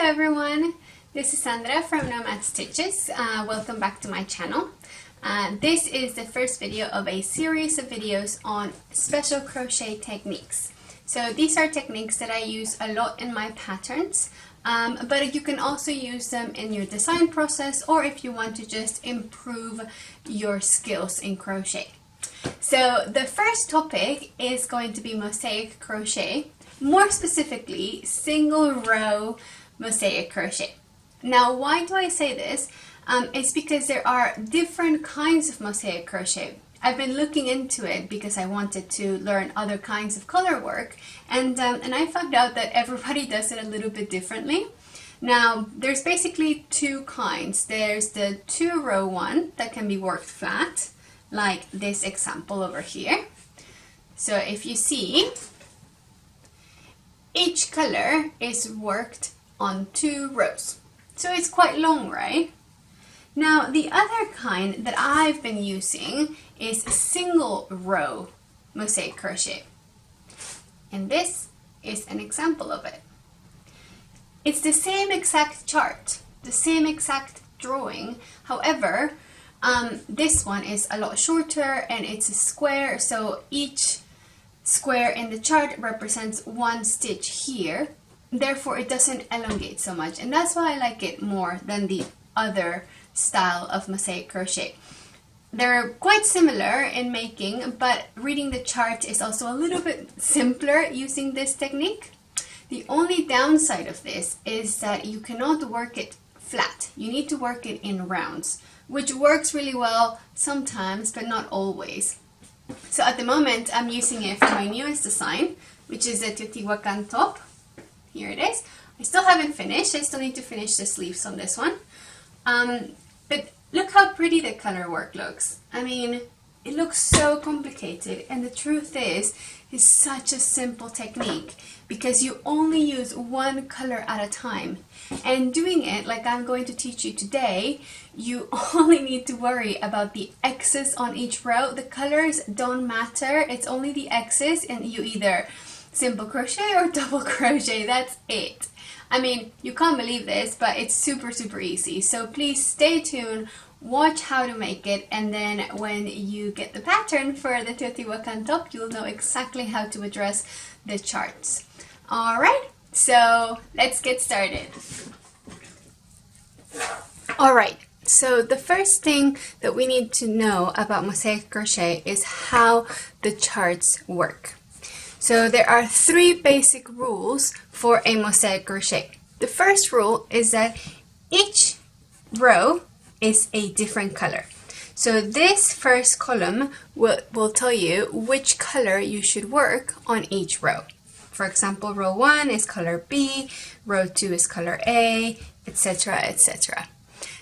Hello everyone, this is Sandra from Nomad Stitches. Welcome back to my channel. This is the first video of a series of videos on special crochet techniques. So these are techniques that I use a lot in my patterns, but you can also use them in your design process or if you want to just improve your skills in crochet. So the first topic is going to be mosaic crochet, more specifically single row mosaic crochet. Now why do I say this? It's because there are different kinds of mosaic crochet. I've been looking into it because I wanted to learn other kinds of color work, and I found out that everybody does it a little bit differently. Now there's basically two kinds. There's the 2-row one that can be worked flat, like this example over here. So if you see, each color is worked on 2 rows. So it's quite long, right? Now the other kind that I've been using is single row mosaic crochet. And this is an example of it. It's the same exact chart, the same exact drawing. However, this one is a lot shorter and it's a square, so each square in the chart represents 1 stitch here. Therefore, it doesn't elongate so much, and that's why I like it more than the other style of mosaic crochet. They're quite similar in making, but reading the chart is also a little bit simpler using this technique. The only downside of this is that you cannot work it flat. You need to work it in rounds, which works really well sometimes, but not always. So at the moment, I'm using it for my newest design, which is a Teotihuacan top. Here it is. I still haven't finished. I still need to finish the sleeves on this one. But look how pretty the color work looks. I mean, it looks so complicated, and the truth is, it's such a simple technique because you only use one color at a time. And doing it like I'm going to teach you today, you only need to worry about the X's on each row. The colors don't matter. It's only the X's, and you either simple crochet or double crochet. That's it. I mean, you can't believe this, but it's super easy. So please stay tuned, watch how to make it, and then when you get the pattern for the Teotihuacan top, you'll know exactly how to address the charts. Alright, so let's get started. Alright, so the first thing that we need to know about mosaic crochet is how the charts work. So there are 3 basic rules for a mosaic crochet. The first rule is that each row is a different color. So this first column will tell you which color you should work on each row. For example, row 1 is color B, row 2 is color A, etc., etc.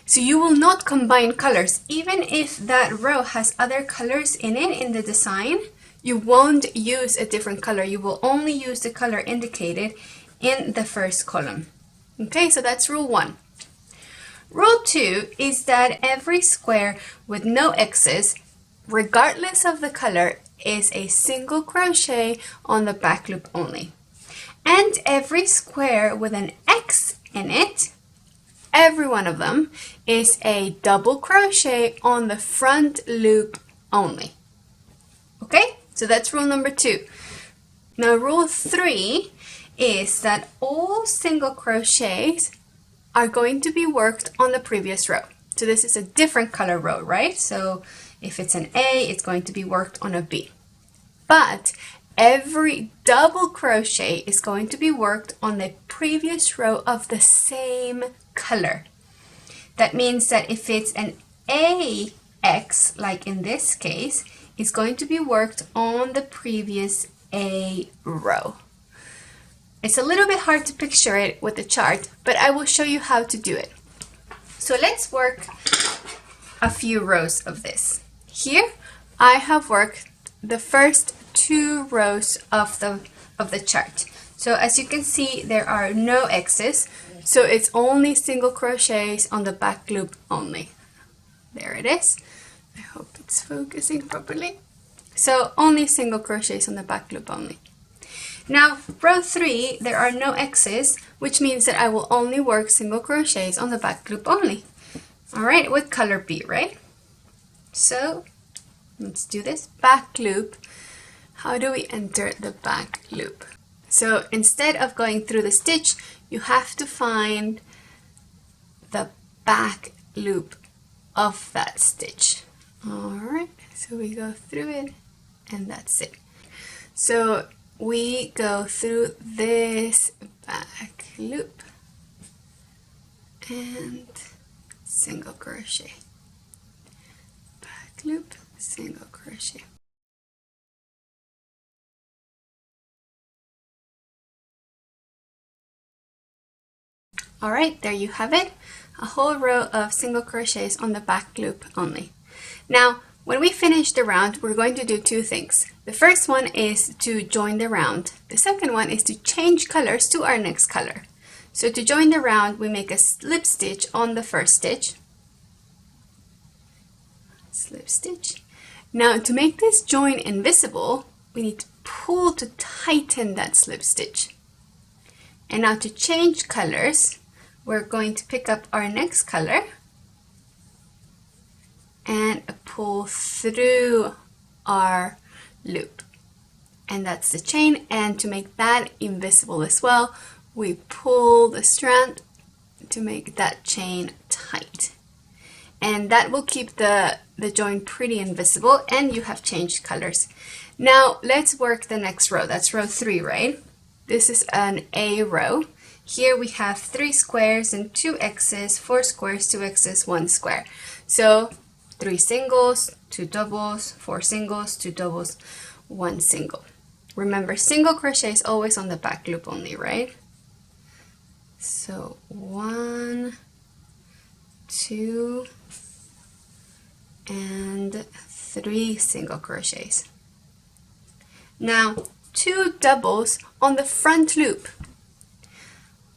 So you will not combine colors. Even if that row has other colors in it in the design, you won't use a different color. You will only use the color indicated in the first column. Okay, so that's rule 1. Rule 2 is that every square with no X's, regardless of the color, is a single crochet on the back loop only. And every square with an X in it, every one of them, is a double crochet on the front loop only. Okay? So that's rule number 2. Now rule 3 is that all single crochets are going to be worked on the previous row. So this is a different color row, right? So if it's an A, it's going to be worked on a B. But every double crochet is going to be worked on the previous row of the same color. That means that if it's an AX, like in this case, is going to be worked on the previous A row. It's a little bit hard to picture it with the chart, but I will show you how to do it. So let's work a few rows of this. Here I have worked the first 2 rows of the chart. So as you can see, there are no X's, so it's only single crochets on the back loop only. There it is. I hope it's focusing properly. So only single crochets on the back loop only. Now, row 3, there are no X's, which means that I will only work single crochets on the back loop only. All right, with color B, right? So let's do this. Back loop. How do we enter the back loop? So instead of going through the stitch, you have to find the back loop of that stitch. All right, so we go through it and that's it. So we go through this back loop and single crochet, back loop, single crochet. All right, there you have it, a whole row of single crochets on the back loop only. Now, when we finish the round, we're going to do two things. The first one is to join the round. The second one is to change colors to our next color. So to join the round, we make a slip stitch on the first stitch. Slip stitch. Now, to make this join invisible, we need to pull to tighten that slip stitch. And now to change colors, we're going to pick up our next color and pull through our loop. And that's the chain. And to make that invisible as well, we pull the strand to make that chain tight. And that will keep the join pretty invisible, and you have changed colors. Now let's work the next row. That's row 3, right? This is an A row. Here we have 3 squares and 2 X's, 4 squares, 2 X's, 1 square. So 3 singles, 2 doubles, 4 singles, 2 doubles, 1 single. Remember, single crochet is always on the back loop only, right? So 1, 2, and 3 single crochets. Now 2 doubles on the front loop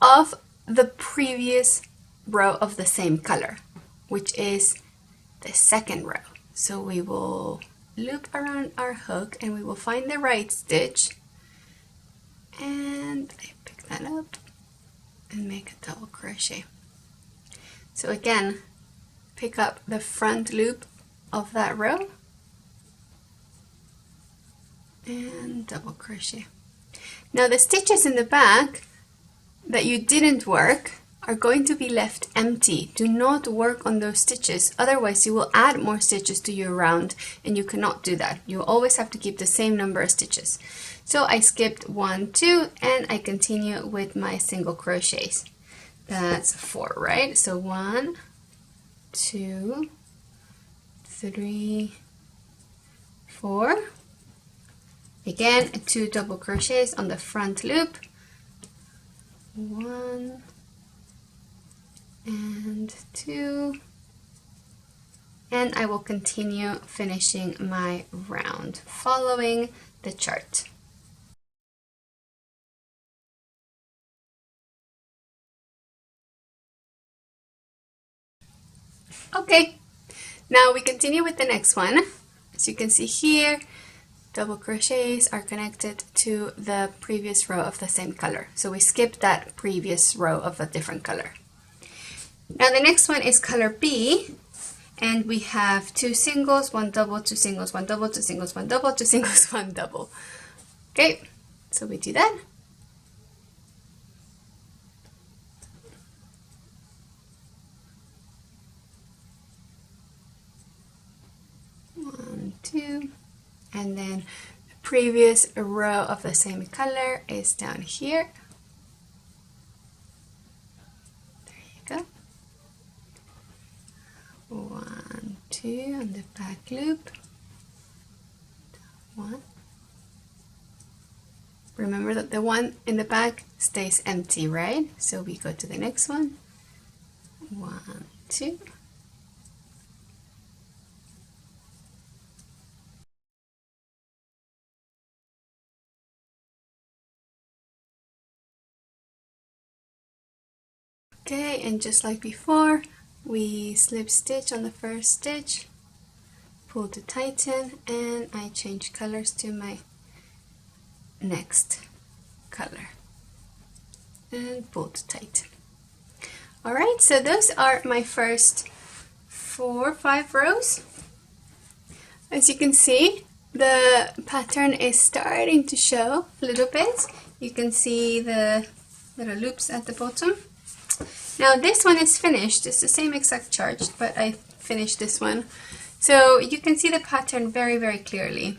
of the previous row of the same color, which is the second row. So we will loop around our hook and we will find the right stitch, and I pick that up and make a double crochet. So again, pick up the front loop of that row and double crochet. Now the stitches in the back that you didn't work are going to be left empty. Do not work on those stitches, otherwise you will add more stitches to your round, and you cannot do that. You always have to keep the same number of stitches. So I skipped 1, 2, and I continue with my single crochets. That's 4, right? So 1, 2, 3, 4. Again, 2 double crochets on the front loop. 1 and 2, and I will continue finishing my round following the chart. Okay, now we continue with the next one. As you can see here, double crochets are connected to the previous row of the same color. So we skipped that previous row of a different color. Now the next one is color B, and we have 2 singles, 1 double, 2 singles, 1 double, 2 singles, 1 double, 2 singles, 1 double. Okay, so we do that. One, 2, and then the previous row of the same color is down here. There you go. 1, 2 on the back loop. 1. Remember that the one in the back stays empty, right? So we go to the next one. 1, 2. Okay, and just like before, we slip stitch on the first stitch, pull to tighten, and I change colors to my next color and pulled tight. Alright, so those are my first 4 or 5 rows. As you can see, the pattern is starting to show a little bit. You can see the little loops at the bottom. Now this one is finished. It's the same exact chart, but I finished this one. So you can see the pattern very, very clearly.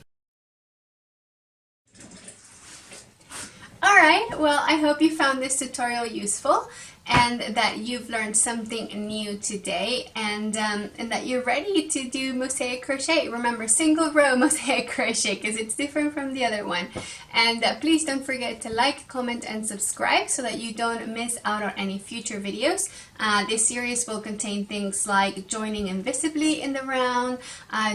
Alright, well, I hope you found this tutorial useful and that you've learned something new today, and that you're ready to do mosaic crochet. Remember, single row mosaic crochet, because it's different from the other one. And please don't forget to like, comment, and subscribe so that you don't miss out on any future videos. This series will contain things like joining invisibly in the round,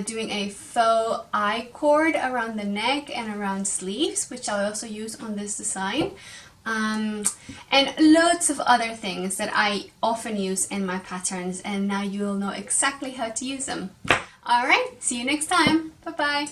doing a faux I-cord around the neck and around sleeves, which I'll also use on this design. And loads of other things that I often use in my patterns, and now you'll know exactly how to use them. Alright, see you next time. Bye bye.